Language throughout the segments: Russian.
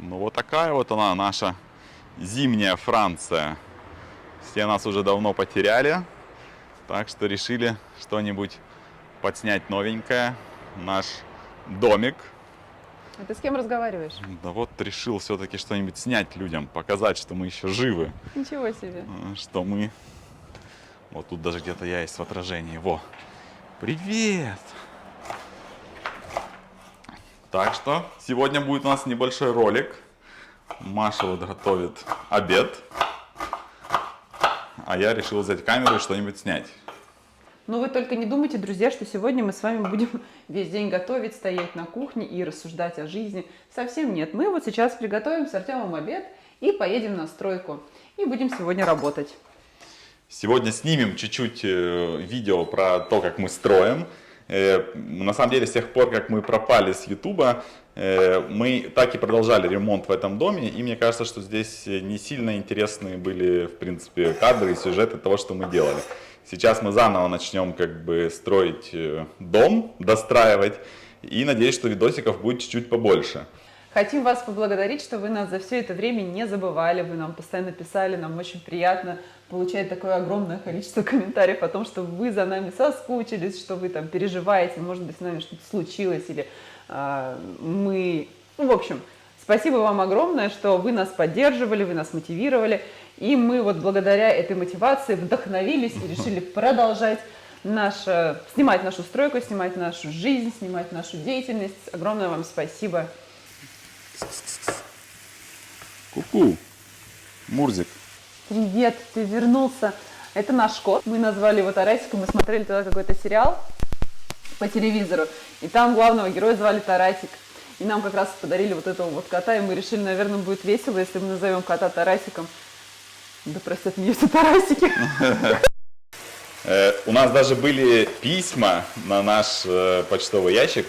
Ну вот такая вот она, наша зимняя Франция. Все нас уже давно потеряли, так что решили что-нибудь подснять новенькое. Наш домик. А ты с кем разговариваешь? Да вот решил все-таки что-нибудь снять людям, показать, что мы еще живы, Ничего себе. что мы... Вот тут даже где-то я есть в отражении. Во! Привет! Так что сегодня будет у нас небольшой ролик. Маша вот готовит обед, а я решил взять камеру и что-нибудь снять. Но вы только не думайте, друзья, что сегодня мы с вами будем весь день готовить, стоять на кухне и рассуждать о жизни. Совсем нет. Мы вот сейчас приготовим с Артемом обед и поедем на стройку. И будем сегодня работать. Сегодня снимем чуть-чуть видео про то, как мы строим. На самом деле, с тех пор, как мы пропали с Ютуба, мы так и продолжали ремонт в этом доме. И мне кажется, что здесь не сильно интересные были, в принципе, кадры и сюжеты того, что мы делали. Сейчас мы заново начнем как бы строить дом, достраивать. И надеюсь, что видосиков будет чуть-чуть побольше. Хотим вас поблагодарить, что вы нас за все это время не забывали, вы нам постоянно писали, нам очень приятно получать такое огромное количество комментариев о том, что вы за нами соскучились, что вы там переживаете, может быть, с нами что-то случилось, или мы... Ну, в общем, спасибо вам огромное, что вы нас поддерживали, вы нас мотивировали, и мы вот благодаря этой мотивации вдохновились и решили продолжать снимать нашу стройку, снимать нашу жизнь, снимать нашу деятельность. Огромное вам спасибо. Ку-ку, Мурзик. Привет, ты вернулся. Это наш кот. Мы назвали его Тарасиком. Мы смотрели тогда какой-то сериал по телевизору. И там главного героя звали Тарасик. И нам как раз подарили вот этого вот кота. И мы решили, наверное, будет весело, если мы назовем кота Тарасиком. Да простят меня все Тарасики. У нас даже были письма на наш почтовый ящик.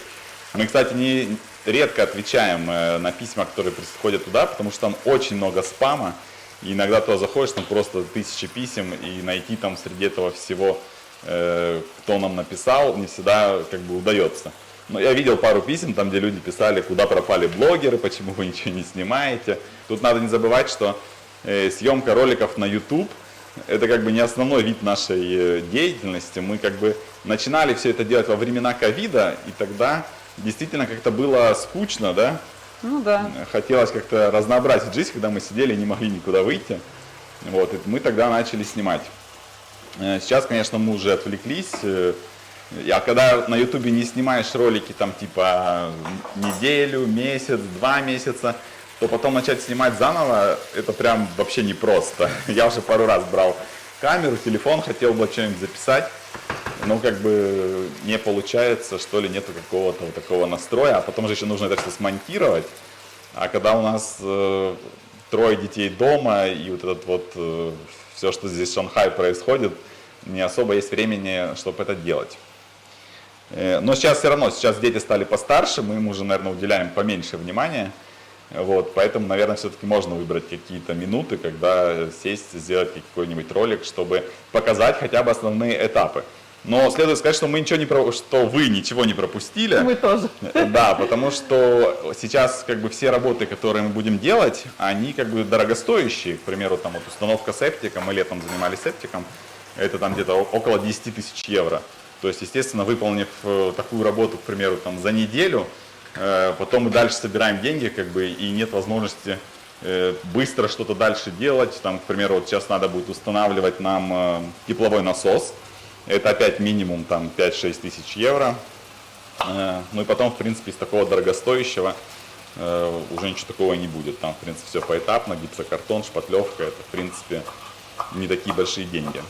Мы, кстати, редко отвечаем на письма, которые приходят туда, потому что там очень много спама. И иногда туда заходишь, там просто тысячи писем, и найти там среди этого всего, кто нам написал, не всегда как бы удается. Но я видел пару писем, там, где люди писали, куда пропали блогеры, почему вы ничего не снимаете. Тут надо не забывать, что съемка роликов на YouTube — это как бы не основной вид нашей деятельности. Мы как бы начинали все это делать во времена ковида, и тогда действительно как-то было скучно, да? Ну да. Хотелось как-то разнообразить жизнь, когда мы сидели и не могли никуда выйти. Вот, и мы тогда начали снимать. Сейчас, конечно, мы уже отвлеклись. А когда на Ютубе не снимаешь ролики там типа неделю, месяц, 2 месяца, то потом начать снимать заново, это прям вообще непросто. Я уже пару раз брал камеру, телефон, хотел бы что-нибудь записать, но как бы не получается, что ли, нету какого-то вот такого настроя, а потом же еще нужно это все смонтировать. А когда у нас 3 детей дома и вот этот вот все, что здесь в Шанхае происходит, не особо есть времени, чтобы это делать. Но сейчас все равно, сейчас дети стали постарше, мы им уже, наверное, уделяем поменьше внимания. Вот, поэтому, наверное, все-таки можно выбрать какие-то минуты, когда сесть, сделать какой-нибудь ролик, чтобы показать хотя бы основные этапы. Но следует сказать, что мы что вы ничего не пропустили. Мы тоже. Да, потому что сейчас как бы все работы, которые мы будем делать, они как бы дорогостоящие. К примеру, там вот установка септика, мы летом занимались септиком, это там где-то около 10 тысяч евро. То есть, естественно, выполнив такую работу, к примеру, там за неделю, потом мы дальше собираем деньги, как бы, и нет возможности быстро что-то дальше делать. Там, к примеру, вот сейчас надо будет устанавливать нам тепловой насос. Это опять минимум там 5-6 тысяч евро. Ну и потом, в принципе, из такого дорогостоящего уже ничего такого не будет. Там, в принципе, все поэтапно, гипсокартон, шпатлевка, это, в принципе, не такие большие деньги.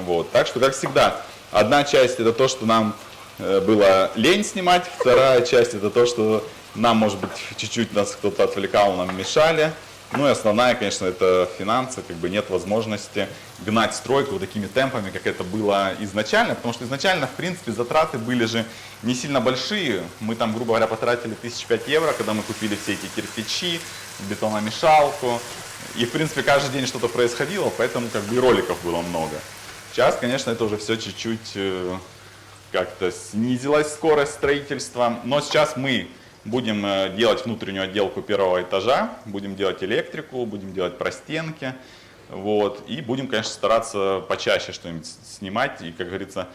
Вот. Так что, как всегда, одна часть это то, что нам было лень снимать, вторая часть это то, что нам, может быть, чуть-чуть нас кто-то отвлекал, нам мешали. Ну и основная, конечно, это финансы, как бы нет возможности гнать стройку вот такими темпами, как это было изначально, потому что изначально, в принципе, затраты были же не сильно большие. Мы там, грубо говоря, потратили 1005 евро, когда мы купили все эти кирпичи, бетономешалку. И, в принципе, каждый день что-то происходило, поэтому как бы и роликов было много. Сейчас, конечно, это уже все чуть-чуть как-то снизилась скорость строительства, но сейчас мы Будем делать внутреннюю отделку первого этажа, будем делать электрику, будем делать простенки. Вот. И будем, конечно, стараться почаще что-нибудь снимать. И, как говорится,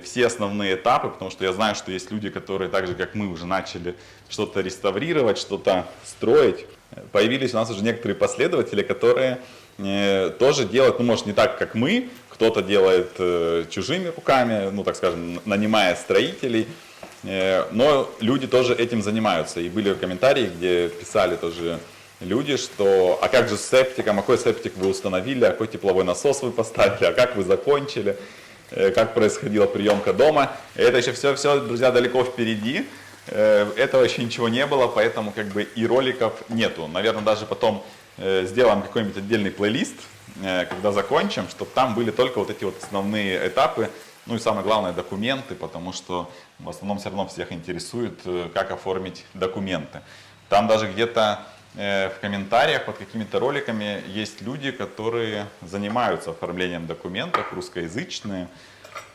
все основные этапы, потому что я знаю, что есть люди, которые так же, как мы, уже начали что-то реставрировать, что-то строить. Появились у нас уже некоторые последователи, которые тоже делают, ну, может, не так, как мы, кто-то делает чужими руками, ну, так скажем, нанимая строителей, но люди тоже этим занимаются. И были комментарии, где писали тоже люди, что а как же с септиком, а какой септик вы установили, а какой тепловой насос вы поставили, а как вы закончили, как происходила приемка дома. Это еще все, друзья, далеко впереди. Этого еще ничего не было, поэтому как бы и роликов нету. Наверное, даже потом сделаем какой-нибудь отдельный плейлист, когда закончим, чтобы там были только вот эти вот основные этапы, ну и самое главное документы, потому что в основном все равно всех интересует, как оформить документы. Там даже где-то в комментариях под какими-то роликами есть люди, которые занимаются оформлением документов, русскоязычные.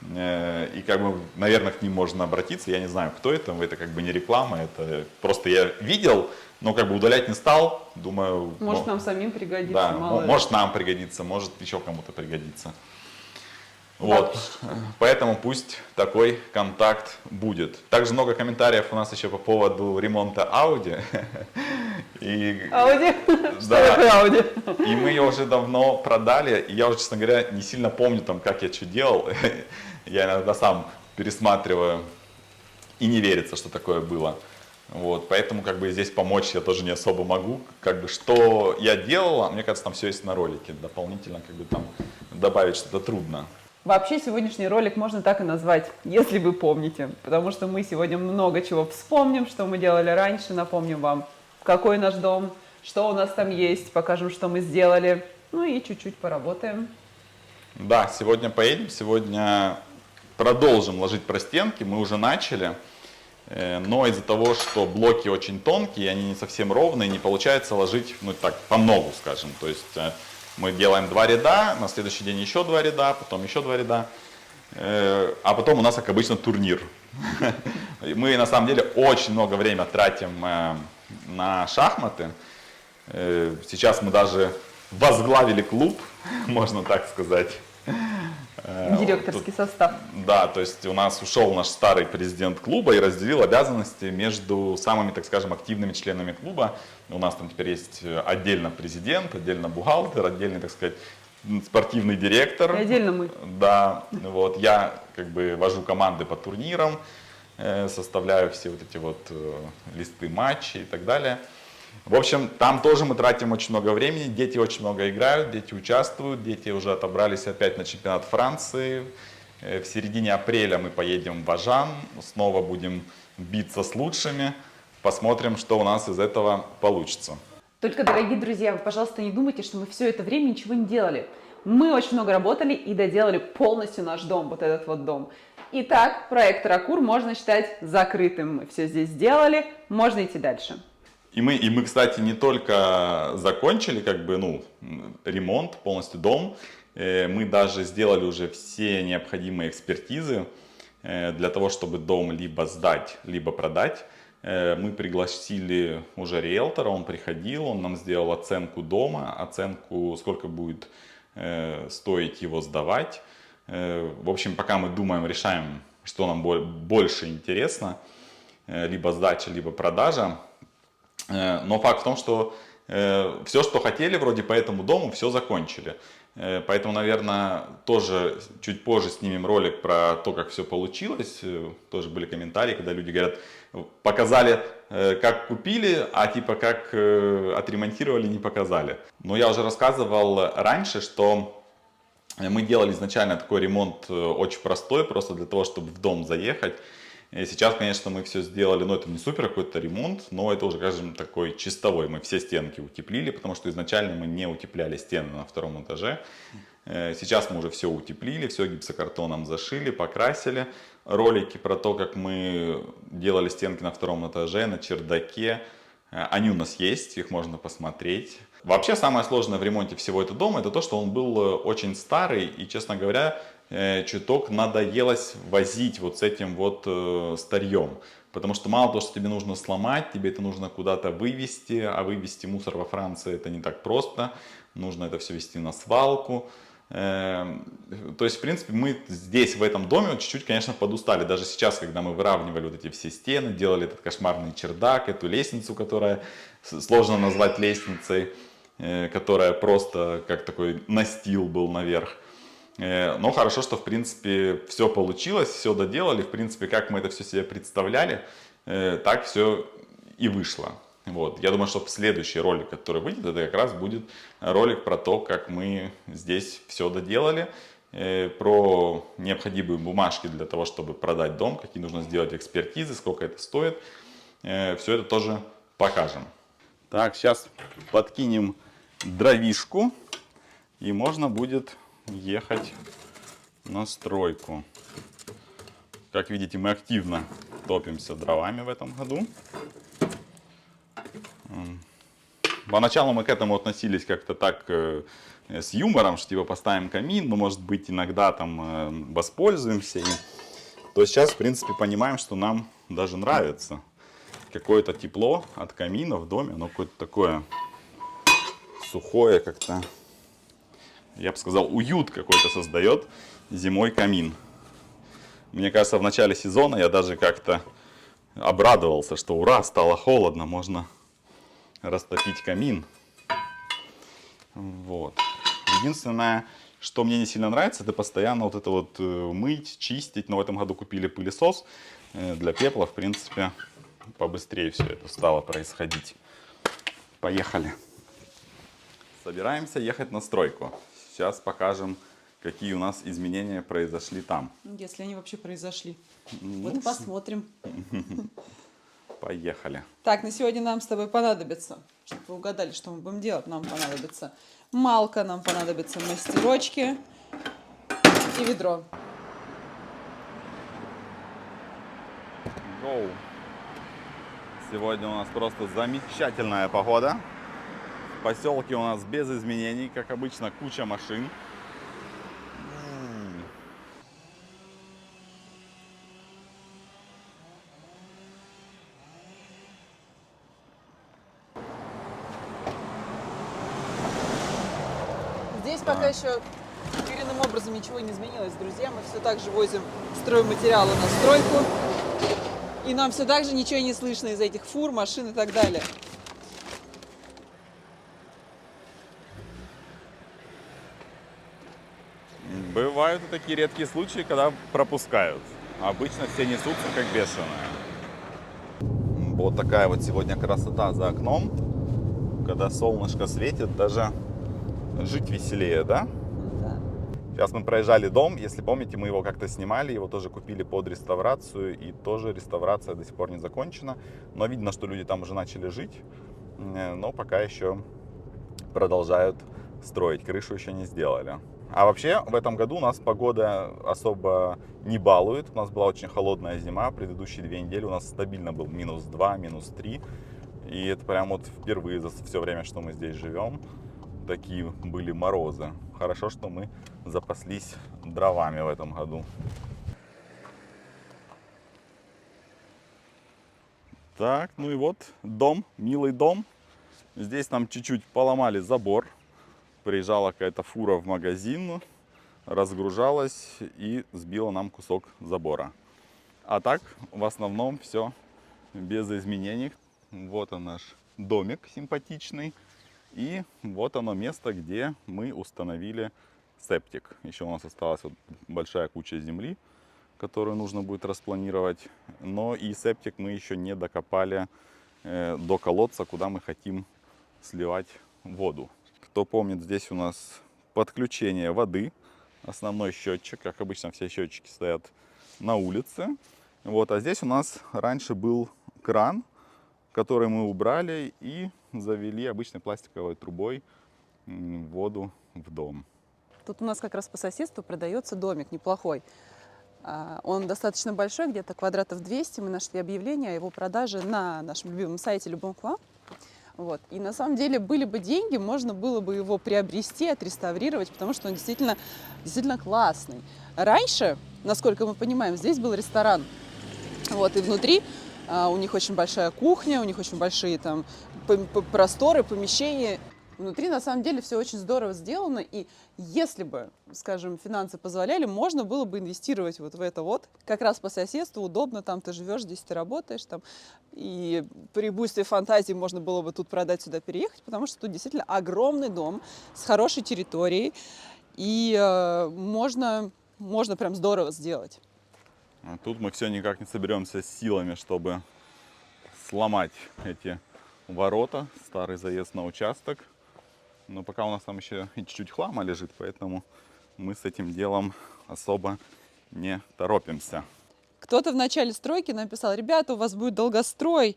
И как бы, наверное, к ним можно обратиться. Я не знаю, кто это как бы не реклама, это просто я видел, но как бы удалять не стал. Думаю, может, нам самим пригодится. Да, мало может нам пригодится, может еще кому-то пригодится. Вот, поэтому пусть такой контакт будет. Также много комментариев у нас еще по поводу ремонта Audi. Audi? Что такое Audi? И мы ее уже давно продали, и я уже, честно говоря, не сильно помню, там, как я что делал. Я иногда сам пересматриваю, и не верится, что такое было. Вот, поэтому как бы здесь помочь я тоже не особо могу. Как бы что я делал, мне кажется, там все есть на ролике. Дополнительно как бы там добавить что-то трудно. Вообще сегодняшний ролик можно так и назвать, если вы помните, потому что мы сегодня много чего вспомним, что мы делали раньше, напомним вам, какой наш дом, что у нас там есть, покажем, что мы сделали, ну и чуть-чуть поработаем. Да, сегодня поедем, сегодня продолжим ложить простенки, мы уже начали, но из-за того, что блоки очень тонкие, они не совсем ровные, не получается ложить, ну так, по многу, скажем, то есть мы делаем 2 ряда, на следующий день еще 2 ряда, потом еще 2 ряда, а потом у нас, как обычно, турнир. Мы, на самом деле, очень много времени тратим на шахматы. Сейчас мы даже возглавили клуб, можно так сказать. Директорский состав. Да, то есть у нас ушел наш старый президент клуба и разделил обязанности между самыми, так скажем, активными членами клуба. У нас там теперь есть отдельно президент, отдельно бухгалтер, отдельный, так сказать, спортивный директор. И отдельно мы. Да, вот я как бы вожу команды по турнирам, составляю все вот эти вот листы матчей и так далее. В общем, там тоже мы тратим очень много времени, дети очень много играют, дети участвуют, дети уже отобрались опять на чемпионат Франции. В середине апреля мы поедем в Ажан, снова будем биться с лучшими, посмотрим, что у нас из этого получится. Только, дорогие друзья, вы, пожалуйста, не думайте, что мы все это время ничего не делали. Мы очень много работали и доделали полностью наш дом, вот этот вот дом. Итак, проект Ракур можно считать закрытым. Мы все здесь сделали, можно идти дальше. И мы, кстати, не только закончили как бы, ну, ремонт, полностью дом, мы даже сделали уже все необходимые экспертизы для того, чтобы дом либо сдать, либо продать. Мы пригласили уже риэлтора, он приходил, он нам сделал оценку дома, оценку, сколько будет стоить его сдавать. В общем, пока мы думаем, решаем, что нам больше интересно, либо сдача, либо продажа. Но факт в том, что все, что хотели вроде по этому дому, все закончили. Поэтому, наверное, тоже чуть позже снимем ролик про то, как все получилось. Тоже были комментарии, когда люди говорят, показали, как купили, а типа как отремонтировали, не показали. Но я уже рассказывал раньше, что мы делали изначально такой ремонт очень простой, просто для того, чтобы в дом заехать. И сейчас, конечно, мы все сделали, но это не супер какой-то ремонт, но это уже, скажем, такой чистовой. Мы все стенки утеплили, потому что изначально мы не утепляли стены на 2-м этаже. Сейчас мы уже все утеплили, все гипсокартоном зашили, покрасили. Ролики про то, как мы делали стенки на 2-м этаже, на чердаке, они у нас есть, их можно посмотреть. Вообще, самое сложное в ремонте всего этого дома, это то, что он был очень старый и, честно говоря, чуток надоелось возить вот с этим вот старьем. Потому что мало того, что тебе нужно сломать, тебе это нужно куда-то вывести, а вывести мусор во Франции это не так просто. Нужно это все везти на свалку. То есть, в принципе, мы здесь, в этом доме, чуть-чуть, конечно, подустали. Даже сейчас, когда мы выравнивали вот эти все стены, делали этот кошмарный чердак, эту лестницу, которая сложно назвать лестницей, которая просто как такой настил был наверх. Но хорошо, что, в принципе, все получилось, все доделали. В принципе, как мы это все себе представляли, так все и вышло. Вот. Я думаю, что следующий ролик, который выйдет, это как раз будет ролик про то, как мы здесь все доделали, про необходимые бумажки для того, чтобы продать дом, какие нужно сделать экспертизы, сколько это стоит. Все это тоже покажем. Так, сейчас подкинем дровишку, и можно будет ехать на стройку. Как видите, мы активно топимся дровами в этом году. Поначалу мы к этому относились как-то так с юмором, что типа поставим камин, но может быть иногда там воспользуемся. И... То сейчас, в принципе, понимаем, что нам даже нравится какое-то тепло от камина в доме, оно какое-то такое сухое как-то, я бы сказал, уют какой-то создает зимой камин. Мне кажется, в начале сезона я даже как-то обрадовался, что ура, стало холодно, можно растопить камин. Вот. Единственное, что мне не сильно нравится, это постоянно вот это вот мыть, чистить. Но в этом году купили пылесос для пепла. В принципе, побыстрее все это стало происходить. Поехали. Собираемся ехать на стройку. Сейчас покажем, какие у нас изменения произошли там. Если они вообще произошли. Вот и посмотрим. Поехали. Так, на сегодня нам с тобой понадобится, чтобы вы угадали, что мы будем делать, нам понадобится малка, нам понадобятся мастерочки и ведро. Go. Сегодня у нас просто замечательная погода. В поселке у нас без изменений, как обычно, куча машин. Здесь пока еще коренным образом ничего не изменилось, друзья. Мы все так же возим стройматериалы на стройку. И нам все так же ничего не слышно из этих фур, машин и так далее. Бывают и такие редкие случаи, когда пропускают. Обычно все несутся как бешеные. Вот такая вот сегодня красота за окном. Когда солнышко светит, даже жить веселее, да? Да. Сейчас мы проезжали дом, если помните, мы его как-то снимали, его тоже купили под реставрацию, и тоже реставрация до сих пор не закончена. Но видно, что люди там уже начали жить, но пока еще продолжают строить, крышу еще не сделали. А вообще, в этом году у нас погода особо не балует. У нас была очень холодная зима, предыдущие 2 недели у нас стабильно был -2, -3. И это прям вот впервые за все время, что мы здесь живем, такие были морозы. Хорошо, что мы запаслись дровами в этом году. Так, ну и вот дом, милый дом. Здесь нам чуть-чуть поломали забор. Приезжала какая-то фура в магазин, разгружалась и сбила нам кусок забора. А так, в основном, все без изменений. Вот он наш домик симпатичный. И вот оно место, где мы установили септик. Еще у нас осталась вот большая куча земли, которую нужно будет распланировать. Но и септик мы еще не докопали до колодца, куда мы хотим сливать воду. Кто помнит, здесь у нас подключение воды. Основной счетчик, как обычно все счетчики стоят на улице. Вот, а здесь у нас раньше был кран, который мы убрали и завели обычной пластиковой трубой воду в дом. Тут у нас как раз по соседству продается домик неплохой. Он достаточно большой, где-то квадратов 200. Мы нашли объявление о его продаже на нашем любимом сайте Любомква. Вот. И на самом деле были бы деньги, можно было бы его приобрести, отреставрировать, потому что он действительно классный. Раньше, насколько мы понимаем, здесь был ресторан. Вот, и внутри У них очень большая кухня, у них очень большие там просторы, помещения. Внутри, на самом деле, все очень здорово сделано, и если бы, скажем, финансы позволяли, можно было бы инвестировать вот в это вот. Как раз по соседству удобно, там ты живешь, здесь ты работаешь, там, и при буйстве фантазии можно было бы тут продать, сюда переехать, потому что тут действительно огромный дом с хорошей территорией, и можно прям здорово сделать. А тут мы все никак не соберемся с силами, чтобы сломать эти ворота, старый заезд на участок. Но пока у нас там еще и чуть-чуть хлама лежит, поэтому мы с этим делом особо не торопимся. Кто-то в начале стройки написал: ребята, у вас будет долгострой,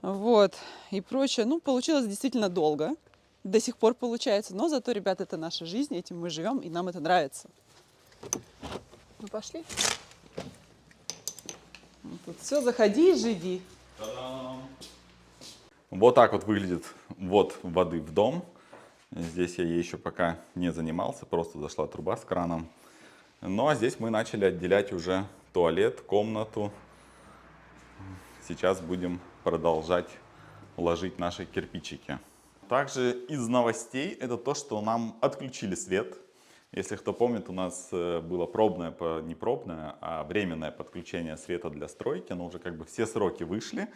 вот, и прочее. Ну, получилось действительно долго, до сих пор получается, но зато, ребята, это наша жизнь, этим мы живем, и нам это нравится. Ну, пошли. Тут все, заходи и живи. Вот так вот выглядит ввод воды в дом. Здесь я ей еще пока не занимался, просто зашла труба с краном. Ну а здесь мы начали отделять уже туалет, комнату. Сейчас будем продолжать ложить наши кирпичики. Также из новостей это то, что нам отключили свет. Если кто помнит, у нас было пробное, не пробное, а временное подключение света для стройки, но уже как бы все сроки вышли.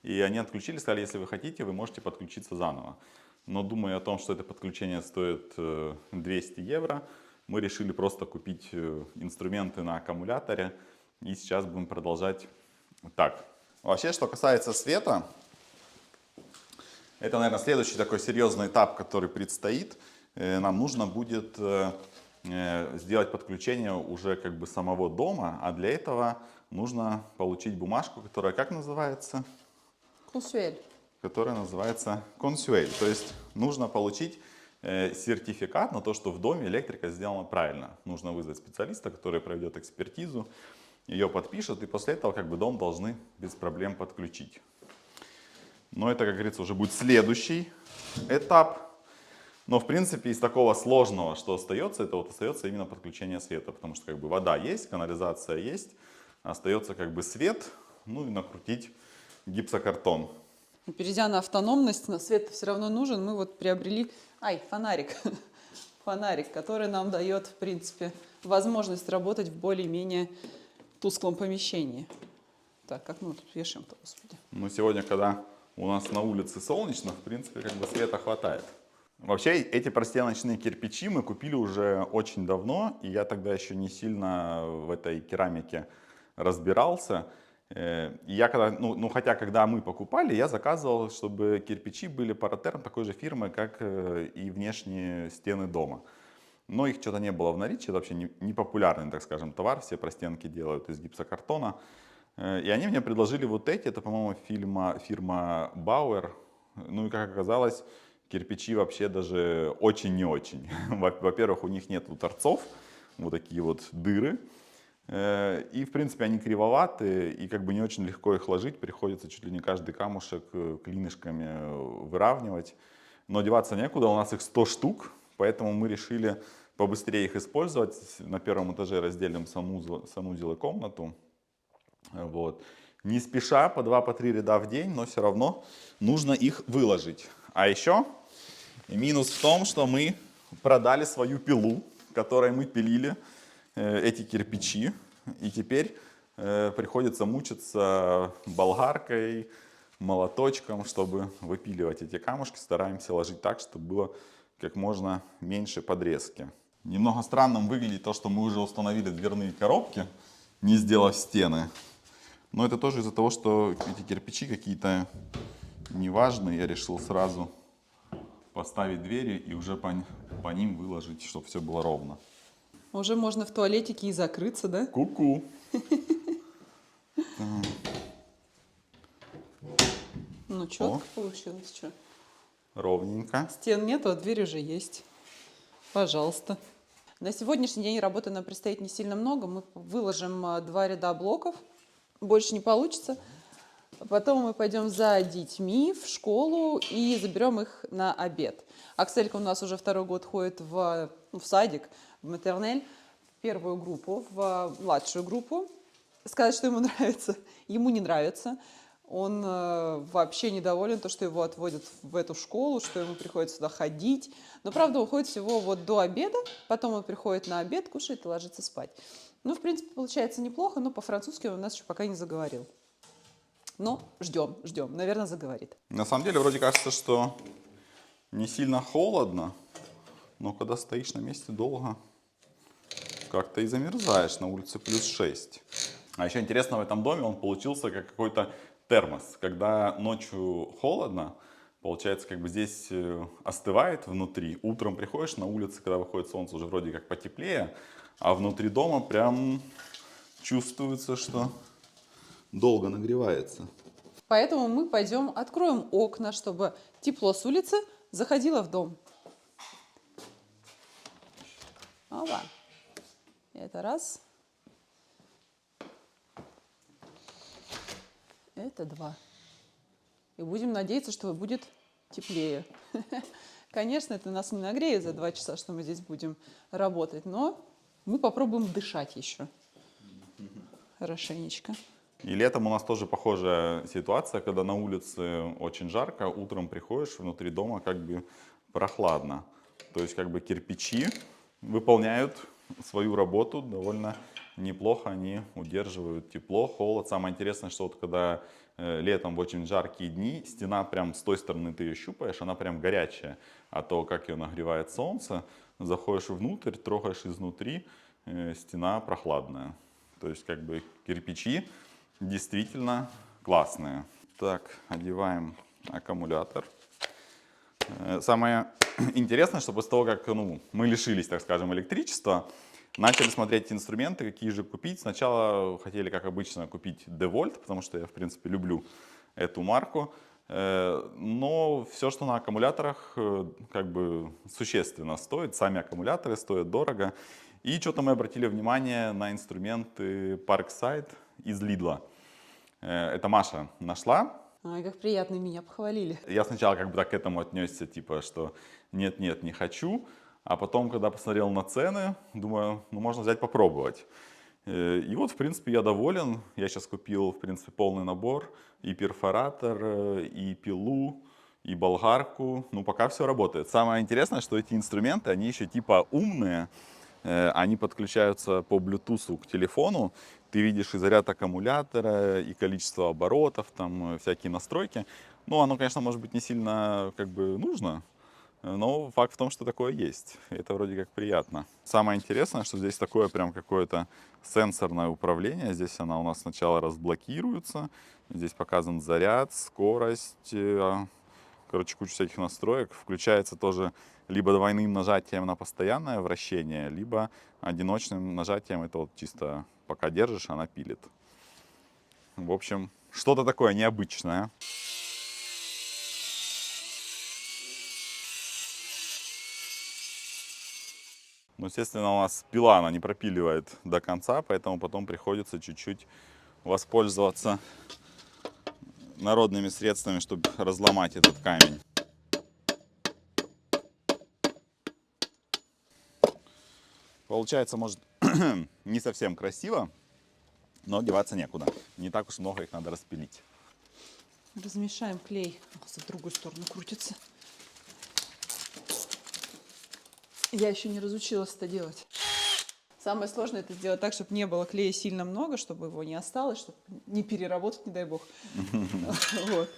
И они отключили, сказали, если вы хотите, вы можете подключиться заново. Но думая о том, что это подключение стоит 200 евро, мы решили просто купить инструменты на аккумуляторе. И сейчас будем продолжать так. Вообще, что касается света, это, наверное, следующий такой серьезный этап, который предстоит. Нам нужно будет сделать подключение уже как бы самого дома, а для этого нужно получить бумажку, которая как называется? Консуэль. Которая называется консуэль. То есть нужно получить сертификат на то, что в доме электрика сделана правильно. Нужно вызвать специалиста, который проведет экспертизу, ее подпишет, и после этого как бы дом должны без проблем подключить. Но это, как говорится, уже будет следующий этап. Но в принципе из такого сложного, что остается, это вот остается именно подключение света, потому что как бы вода есть, канализация есть, остается как бы свет, ну и накрутить гипсокартон. Перейдя на автономность, на свет все равно нужен. Мы вот приобрели, фонарик, фонарик, который нам дает, в принципе, возможность работать в более-менее тусклом помещении. Так, как мы тут вешаем-то, господи? Ну, сегодня, когда у нас на улице солнечно, в принципе, как бы света хватает. Вообще, эти простеночные кирпичи мы купили уже очень давно, и я тогда еще не сильно в этой керамике разбирался. И я когда, хотя когда мы покупали, я заказывал, чтобы кирпичи были Паратерм такой же фирмы, как и внешние стены дома. Но их что-то не было в наличии, это вообще не популярный, так скажем, товар, все простенки делают из гипсокартона. И они мне предложили вот эти, это, по-моему, фирма Bauer. Ну и как оказалось, кирпичи вообще даже очень не очень. Во-первых, у них нет торцов, вот такие вот дыры. И, в принципе, они кривоваты, и как бы не очень легко их ложить, приходится чуть ли не каждый камушек клинышками выравнивать. Но деваться некуда, у нас их 100 штук, поэтому мы решили побыстрее их использовать. На первом этаже разделим санузел и комнату. Вот. Не спеша, по 2-3 ряда в день, но все равно нужно их выложить. А еще минус в том, что мы продали свою пилу, которой мы пилили эти кирпичи, и теперь приходится мучиться болгаркой, молоточком, чтобы выпиливать эти камушки. Стараемся ложить так, чтобы было как можно меньше подрезки. Немного странным выглядит то, что мы уже установили дверные коробки, не сделав стены. Но это тоже из-за того, что эти кирпичи какие-то неважные. Я решил сразу поставить двери и уже по ним выложить, чтобы все было ровно. Уже можно в туалетике и закрыться, да? Ку-ку. Ну, четко получилось, что? Ровненько. Стен нету, а дверь уже есть. Пожалуйста. На сегодняшний день работы нам предстоит не сильно много. Мы выложим 2 ряда блоков. Больше не получится. Потом мы пойдем за детьми в школу и заберем их на обед. Акселька у нас уже 2-й год ходит в садик, в матернель, в 1-ю группу, в младшую группу. Сказать, что ему нравится, ему не нравится. Он вообще недоволен, то, что его отводят в эту школу, что ему приходится сюда ходить. Но, правда, уходит всего вот до обеда, потом он приходит на обед, кушает и ложится спать. Ну, в принципе, получается неплохо, но по-французски он у нас еще пока не заговорил. Но ждем, ждем. Наверное, заговорит. На самом деле, вроде кажется, что не сильно холодно, но когда стоишь на месте долго, как-то и замерзаешь. На улице +6. А еще интересно, в этом доме он получился как какой-то термос. Когда ночью холодно, получается, как бы здесь остывает внутри. Утром приходишь на улице, когда выходит солнце, уже вроде как потеплее, а внутри дома прям чувствуется, что долго нагревается. Поэтому мы пойдем откроем окна, чтобы тепло с улицы заходило в дом. Опа. Это раз. Это два. И будем надеяться, что будет теплее. Конечно, это нас не нагреет за 2 часа, что мы здесь будем работать, но мы попробуем дышать еще хорошенечко. И летом у нас тоже похожая ситуация, когда на улице очень жарко, утром приходишь, внутри дома как бы прохладно. То есть как бы кирпичи выполняют свою работу довольно неплохо, они удерживают тепло, холод. Самое интересное, что вот когда летом в очень жаркие дни, стена прям с той стороны ты ее щупаешь, она прям горячая. А то, как ее нагревает солнце, заходишь внутрь, трогаешь изнутри, стена прохладная. То есть как бы кирпичи действительно классные. Так, одеваем аккумулятор. Самое интересное, что после того, как мы лишились, так скажем, электричества, начали смотреть инструменты, какие же купить. Сначала хотели, как обычно, купить DeWalt, потому что я, в принципе, люблю эту марку. Но все, что на аккумуляторах, как бы существенно стоит. Сами аккумуляторы стоят дорого. И что-то мы обратили внимание на инструменты Parkside из Lidl. Это Маша нашла. Ой, как приятно, меня похвалили. Я сначала как бы так к этому отнесся, типа, что нет-нет, не хочу. А потом, когда посмотрел на цены, думаю, ну можно взять попробовать. И вот, в принципе, я доволен. Я сейчас купил, в принципе, полный набор. И перфоратор, и пилу, и болгарку. Ну, пока все работает. Самое интересное, что эти инструменты, они еще типа умные. Они подключаются по Bluetooth к телефону. Ты видишь и заряд аккумулятора, и количество оборотов, там всякие настройки. Ну, оно, конечно, может быть не сильно как бы нужно, но факт в том, что такое есть. Это вроде как приятно. Самое интересное, что здесь такое прям какое-то сенсорное управление. Здесь она у нас сначала разблокируется. Здесь показан заряд, скорость, короче, куча всяких настроек. Включается тоже либо двойным нажатием на постоянное вращение, либо одиночным нажатием. Это вот чисто пока держишь, она пилит. В общем, что-то такое необычное. Ну, естественно, у нас пила, она не пропиливает до конца, поэтому потом приходится чуть-чуть воспользоваться народными средствами, чтобы разломать этот камень. Получается, может, не совсем красиво, но деваться некуда. Не так уж много их надо распилить. Размешаем клей. В другую сторону крутится. Я еще не разучилась это делать. Самое сложное это сделать так, чтобы не было клея сильно много, чтобы его не осталось, чтобы не переработать, не дай бог. Вот.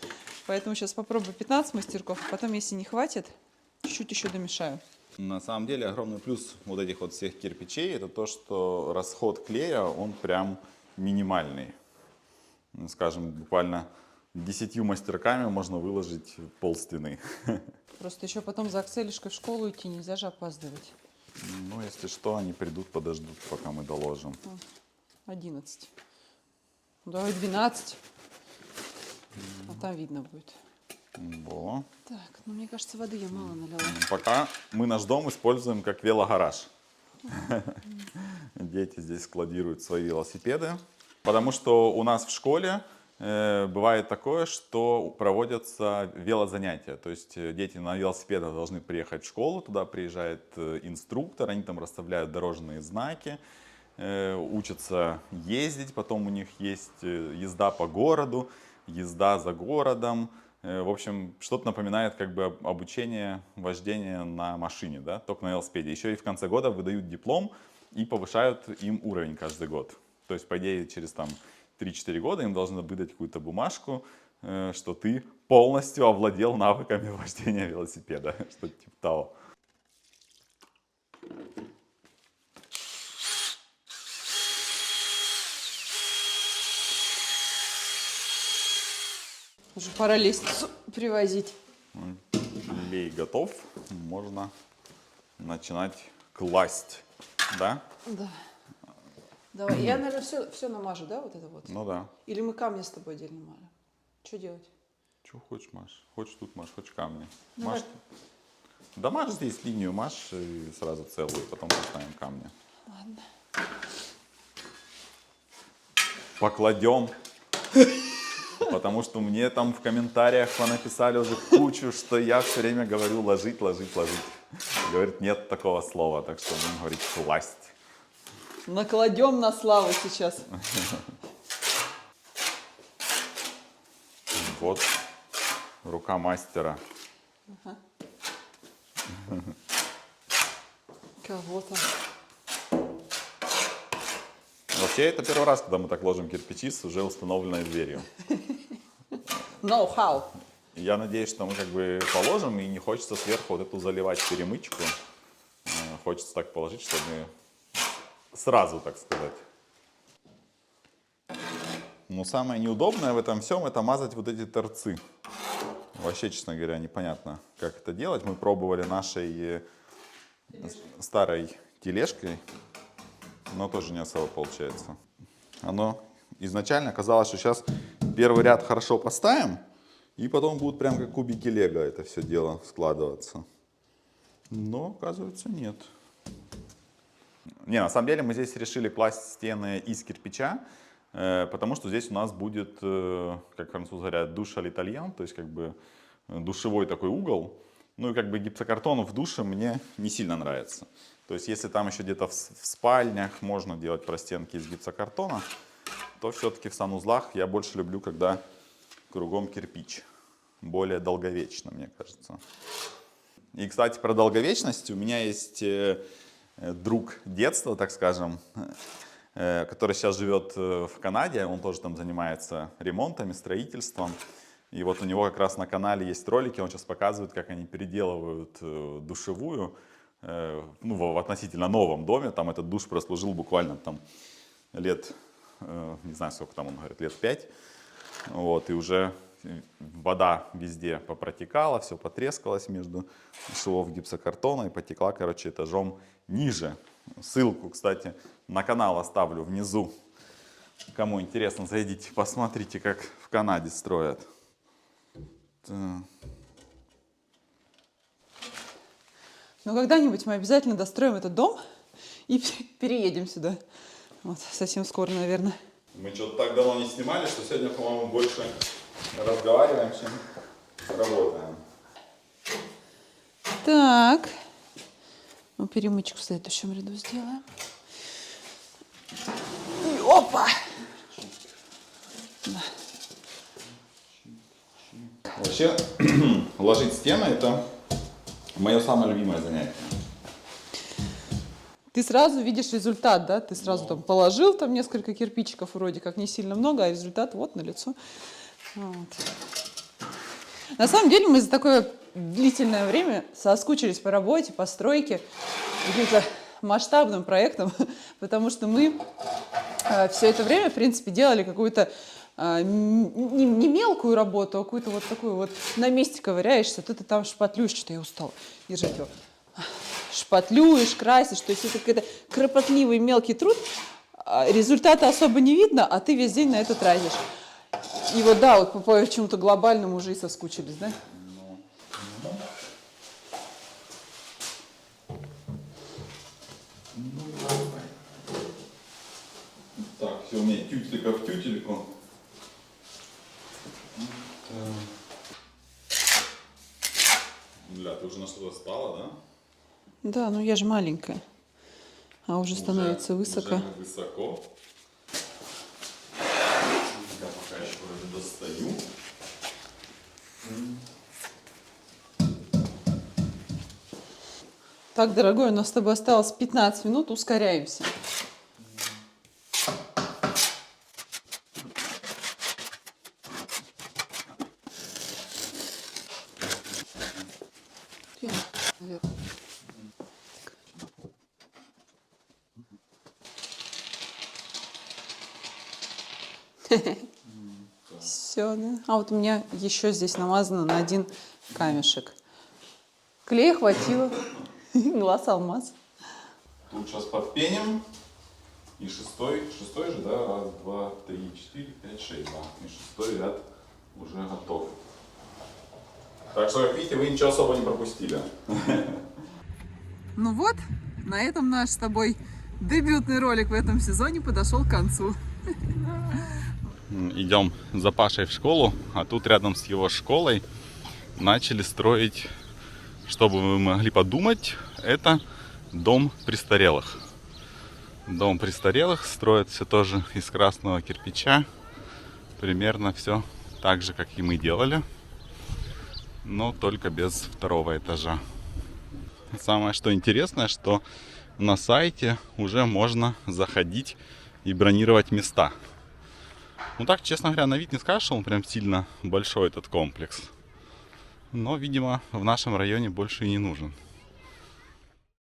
Поэтому сейчас попробую 15 мастерков, а потом, если не хватит, чуть-чуть еще домешаю. На самом деле огромный плюс вот этих вот всех кирпичей это то, что расход клея, он прям минимальный. Скажем, буквально 10 мастерками можно выложить полстены. Просто еще потом за Акселишкой в школу идти, нельзя же опаздывать. Ну, если что, они придут, подождут, пока мы доложим. 11. Давай 12. А там видно будет. Во. Так, ну мне кажется, воды я мало налила. Пока мы наш дом используем как велогараж. Дети здесь складируют свои велосипеды. Потому что у нас в школе бывает такое, что проводятся велозанятия. То есть дети на велосипедах должны приехать в школу, туда приезжает инструктор, они там расставляют дорожные знаки, учатся ездить, потом у них есть езда по городу. езда за городом. В общем, что-то напоминает как бы обучение вождения на машине, да, только на велосипеде. Еще и в конце года выдают диплом и повышают им уровень каждый год. То есть, по идее, через там 3-4 года им должны выдать какую-то бумажку, что ты полностью овладел навыками вождения велосипеда, что-то типа того. Уже пора лестницу привозить. Лей готов, можно начинать класть, да? Да. Давай, я, наверное, все намажу, да, вот это вот? Ну да. Или мы камни с тобой отдельно мажем? Что делать? Что хочешь, Маш? Хочешь тут Маш, хочешь камни. Давай. Маш, да Маш здесь линию Маш и сразу целую, потом поставим камни. Ладно. Покладем. Потому что мне там в комментариях понаписали уже кучу, что я все время говорю ложить, ложить, ложить. Говорит, нет такого слова, так что будем говорить класть. Накладем на славу сейчас. Вот рука мастера. Ага. Кого там? Вообще, это первый раз, когда мы так ложим кирпичи с уже установленной дверью. Know-how. Я надеюсь, что мы как бы положим, и не хочется сверху вот эту заливать перемычку. Хочется так положить, чтобы сразу, так сказать. Но самое неудобное в этом всем — это мазать вот эти торцы. Вообще, честно говоря, непонятно, как это делать. Мы пробовали нашей старой тележкой, но тоже не особо получается. Оно изначально казалось, что сейчас первый ряд хорошо поставим, и потом будут прям как кубики лего это все дело складываться. Но, оказывается, нет. Не, на самом деле мы здесь решили класть стены из кирпича, потому что здесь у нас будет, как французы говорят, душ à l'italienne, то есть как бы душевой такой угол. Ну и как бы гипсокартон в душе мне не сильно нравится. То есть если там еще где-то в спальнях можно делать простенки из гипсокартона, то все-таки в санузлах я больше люблю, когда кругом кирпич. Более долговечно, мне кажется. И, кстати, про долговечность. У меня есть друг детства, так скажем, который сейчас живет в Канаде. Он тоже там занимается ремонтами, строительством. И вот у него как раз на канале есть ролики, он сейчас показывает, как они переделывают душевую, ну, в относительно новом доме. Там этот душ прослужил буквально там лет, не знаю, сколько там он говорит, лет 5. Вот, и уже вода везде попротекала, все потрескалось между швов гипсокартона и потекла, короче, этажом ниже. Ссылку, кстати, на канал оставлю внизу. Кому интересно, зайдите, посмотрите, как в Канаде строят. Но когда-нибудь мы обязательно достроим этот дом и переедем сюда. Вот, совсем скоро, наверное. Мы что-то так давно не снимали, что сегодня, по-моему, больше разговариваем, чем работаем. Так. Ну, перемычку в следующем ряду сделаем. И опа! Да. Вообще, ложить стены — это мое самое любимое занятие. Ты сразу видишь результат, да? Ты сразу там положил там несколько кирпичиков, вроде как не сильно много, а результат вот налицо. Вот. На самом деле мы за такое длительное время соскучились по работе, по стройке, каким-то масштабным проектам, потому что мы все это время, в принципе, делали какую-то не мелкую работу, а какую-то вот такую вот на месте ковыряешься, ты там шпатлюешь, что я устала держать его. Шпатлюешь, красишь, то есть это какой-то кропотливый мелкий труд, результата особо не видно, а ты весь день на это тратишь. И вот да, вот по чему-то глобальному уже и соскучились, да? Так, все, у меня тютелька в тютельку. Бля, ты уже на что-то стала, да? Да, ну я же маленькая, а уже становится высоко. Уже высоко. Я пока еще вроде достаю. Так, дорогой, у нас с тобой осталось 15 минут, ускоряемся. Все, да? А вот у меня еще здесь намазано на один камешек. Клея хватило. Глаз алмаз. Тут сейчас подпеним. И шестой же, да? Раз, два, три, четыре, пять, шесть, да. И шестой ряд уже готов. Так что, как видите, вы ничего особо не пропустили. Ну вот, на этом наш с тобой дебютный ролик в этом сезоне подошел к концу. Идем за Пашей в школу, а тут рядом с его школой начали строить, чтобы вы могли подумать, это дом престарелых. Дом престарелых строят все тоже из красного кирпича. Примерно все так же, как и мы делали, но только без второго этажа. Самое что интересное, что на сайте уже можно заходить и бронировать места. Ну так, честно говоря, на вид не скажешь, что он прям сильно большой, этот комплекс. Но, видимо, в нашем районе больше и не нужен.